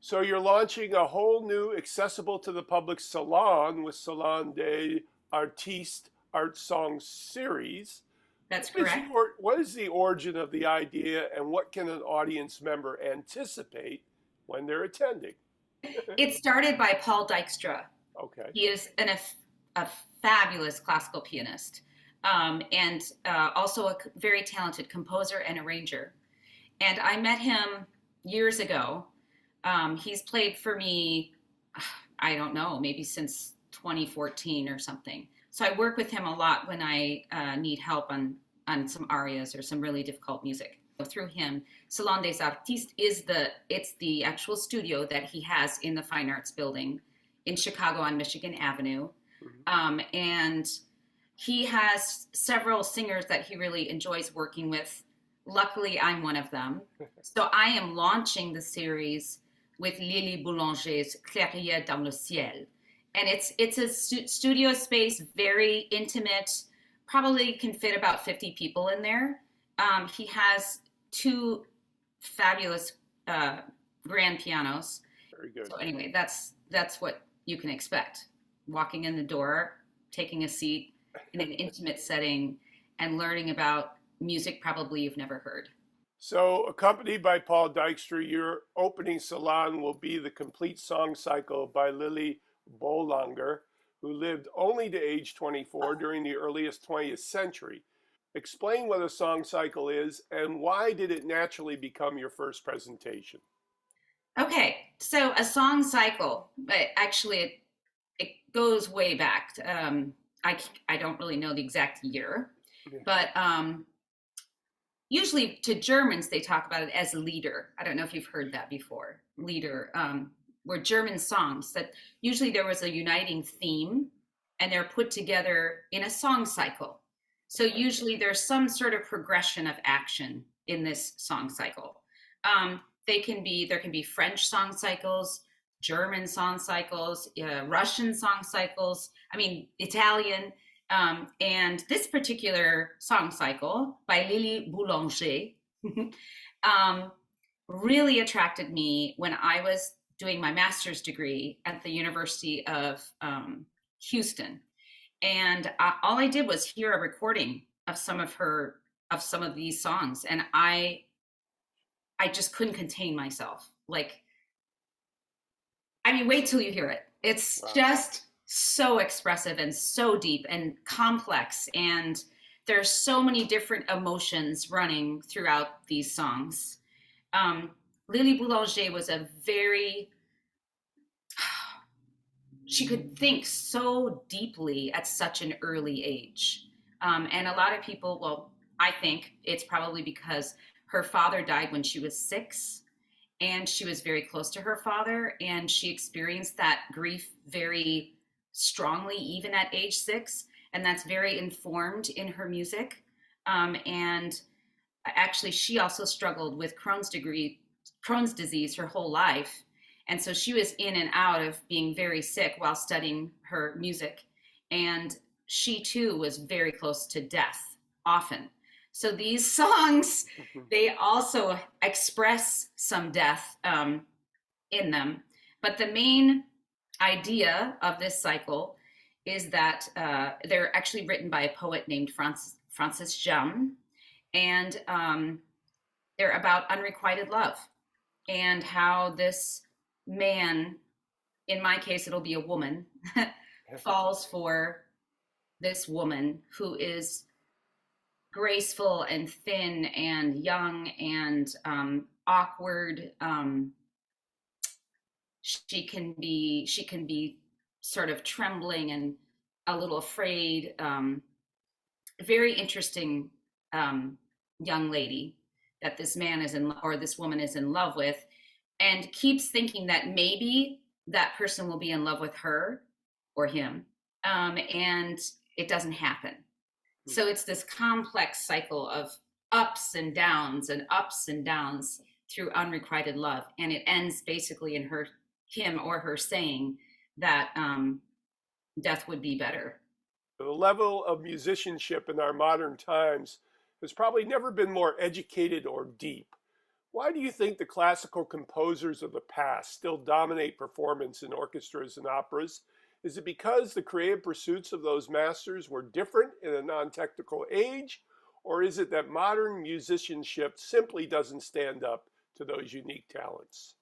So you're launching a whole new accessible to the public salon with Salon des Artistes art song series. That's correct. What is the origin of the idea and what can an audience member anticipate when they're attending? It started by Paul Dykstra. Okay. He is a fabulous classical pianist, and also a very talented composer and arranger. And I met him years ago. He's played for me, I don't know, maybe since 2014 or something. So I work with him a lot when I need help on some arias or some really difficult music. So through him, Salon des Artistes it's the actual studio that he has in the Fine Arts Building in Chicago on Michigan Avenue. And he has several singers that he really enjoys working with. Luckily, I'm one of them. So I am launching the series with Lili Boulanger's Clairières dans le Ciel. And it's a studio space, very intimate, probably can fit about 50 people in there. He has two fabulous grand pianos. Very good. So anyway, that's what you can expect. Walking in the door, taking a seat in an intimate setting, and learning about music probably you've never heard. So, accompanied by Paul Dykstra, your opening salon will be the complete song cycle by Lili Boulanger, who lived only to age 24 during the earliest 20th century. Explain what a song cycle is and why did it naturally become your first presentation? Okay, so a song cycle, but actually it goes way back. I don't really know the exact year, but usually to Germans, they talk about it as Lieder. I don't know if you've heard that before. Lieder were German songs that usually there was a uniting theme and they're put together in a song cycle. So usually there's some sort of progression of action in this song cycle. There can be French song cycles, German song cycles, Russian song cycles, Italian. And this particular song cycle by Lili Boulanger really attracted me when I was doing my master's degree at the University of Houston. And all I did was hear a recording of some of these songs. And I just couldn't contain myself. Wait till you hear it. It's just so expressive and so deep and complex. And there's so many different emotions running throughout these songs. Lili Boulanger was she could think so deeply at such an early age. And a lot of people, well, I think it's probably because her father died when she was 6. And she was very close to her father, and she experienced that grief very strongly, even at age 6. And that's very informed in her music. And actually, she also struggled with Crohn's disease her whole life. And so she was in and out of being very sick while studying her music. And she too was very close to death often. So these songs, they also express some death in them. But the main idea of this cycle is that they're actually written by a poet named Francis Jam. And they're about unrequited love and how this man, in my case, it'll be a woman, falls for this woman who is graceful and thin and young and awkward. She can be sort of trembling and a little afraid. Very interesting young lady that this man this woman is in love with, and keeps thinking that maybe that person will be in love with her or him, and it doesn't happen. So it's this complex cycle of ups and downs through unrequited love. And it ends basically in him or her saying that death would be better. The level of musicianship in our modern times has probably never been more educated or deep. Why do you think the classical composers of the past still dominate performance in orchestras and operas? Is it because the creative pursuits of those masters were different in a non-technical age? Or is it that modern musicianship simply doesn't stand up to those unique talents?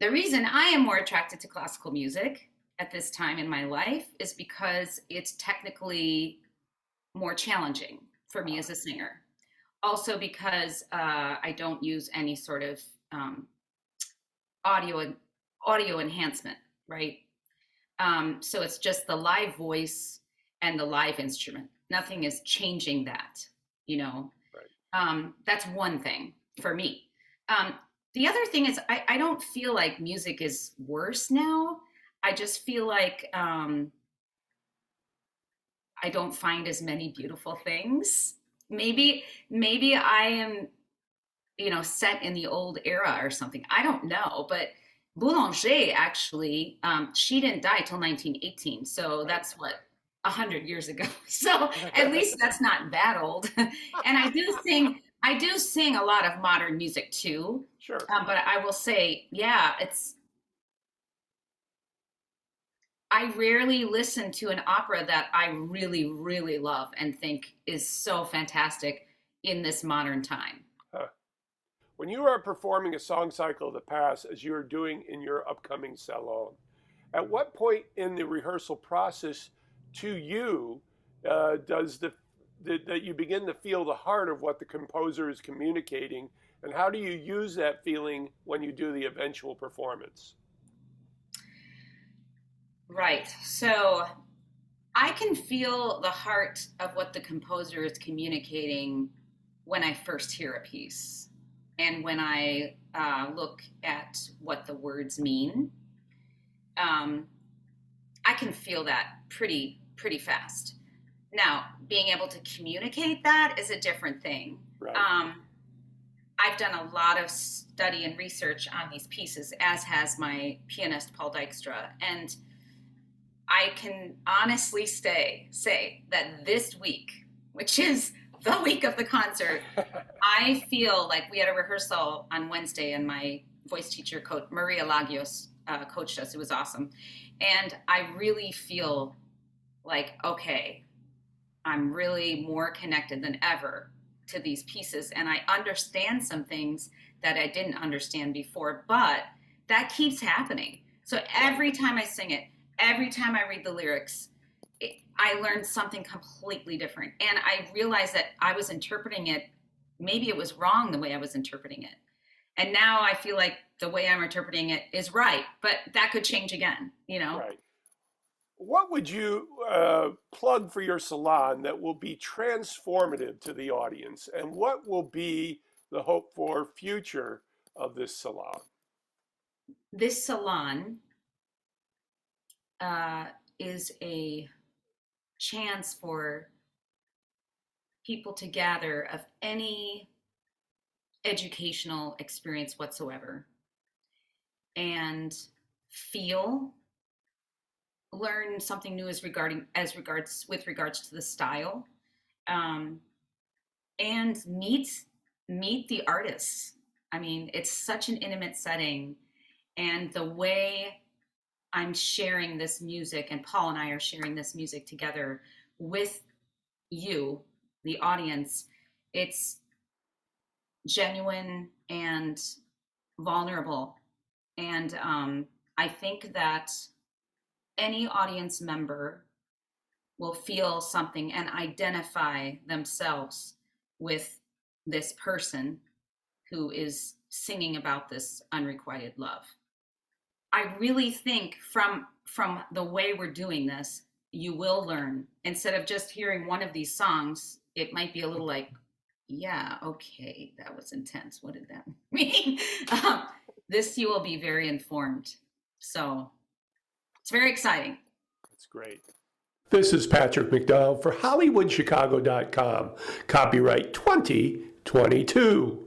The reason I am more attracted to classical music at this time in my life is because it's technically more challenging for me as a singer. Also because I don't use any sort of audio audio enhancement, right? So it's just the live voice and the live instrument. Nothing is changing that, you know. Right. That's one thing for me. The other thing is I don't feel like music is worse now. I just feel like I don't find as many beautiful things. Maybe I am, you know, set in the old era or something. I don't know, but Boulanger actually, she didn't die till 1918, so that's what 100 years ago. So at least that's not that old. And I do sing a lot of modern music too. Sure. But I will say, yeah, I rarely listen to an opera that I really, really love and think is so fantastic in this modern time. Huh. When you are performing a song cycle of the past, as you are doing in your upcoming Salon, at what point in the rehearsal process to you does that you begin to feel the heart of what the composer is communicating, and how do you use that feeling when you do the eventual performance? Right. So I can feel the heart of what the composer is communicating when I first hear a piece and when I look at what the words mean. I can feel that pretty fast. Now, being able to communicate that is a different thing. Right. I've done a lot of study and research on these pieces, as has my pianist, Paul Dykstra. And I can honestly say that this week, which is the week of the concert, I feel like we had a rehearsal on Wednesday and my voice teacher, Coach Maria Lagios, coached us. It was awesome. And I really feel like, okay, I'm really more connected than ever to these pieces. And I understand some things that I didn't understand before, but that keeps happening. So every time I sing it, every time I read the lyrics, I learn something completely different. And I realized that I was interpreting it, maybe it was wrong the way I was interpreting it. And now I feel like the way I'm interpreting it is right, but that could change again, you know? Right. What would you plug for your salon that will be transformative to the audience? And what will be the hope for future of this salon? This salon is a chance for people to gather of any educational experience whatsoever and learn something new with regards to the style, and meet the artists. I mean, it's such an intimate setting, and the way I'm sharing this music, and Paul and I are sharing this music together with you, the audience, it's genuine and vulnerable. And I think that any audience member will feel something and identify themselves with this person who is singing about this unrequited love. I really think from the way we're doing this, you will learn. Instead of just hearing one of these songs, it might be a little like, yeah, okay, that was intense. What did that mean? This, you will be very informed. So it's very exciting. That's great. This is Patrick McDonald for HollywoodChicago.com. Copyright 2022.